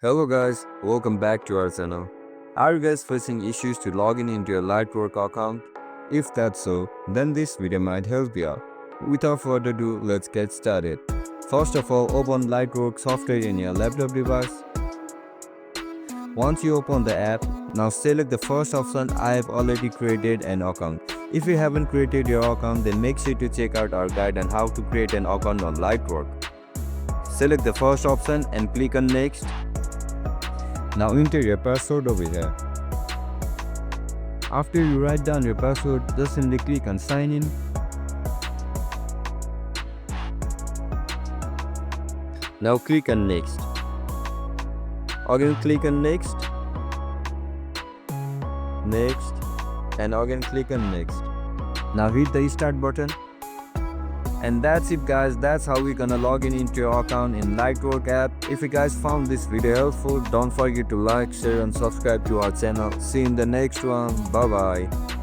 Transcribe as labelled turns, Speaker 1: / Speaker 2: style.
Speaker 1: Hello guys, welcome back to our channel. Are you guys facing issues to log in into your Lightworks account? If that's so, then this video might help you out. Without further ado, let's get started. First of all, open Lightworks software in your laptop device. Once you open the app, now select the first option. I have already created an account. If you haven't created your account, then make sure to check out our guide on how to create an account on Lightworks. Select the first option and click on next. Now enter your password over here. After you write down your password, just simply click on sign in. Now click on next. Again click on next. Next. And again click on next. Now hit the start button. And that's it guys, that's how we're gonna log in into your account in Lightworks app. If you guys found this video helpful, don't forget to like, share and subscribe to our channel. See you in the next one. Bye bye.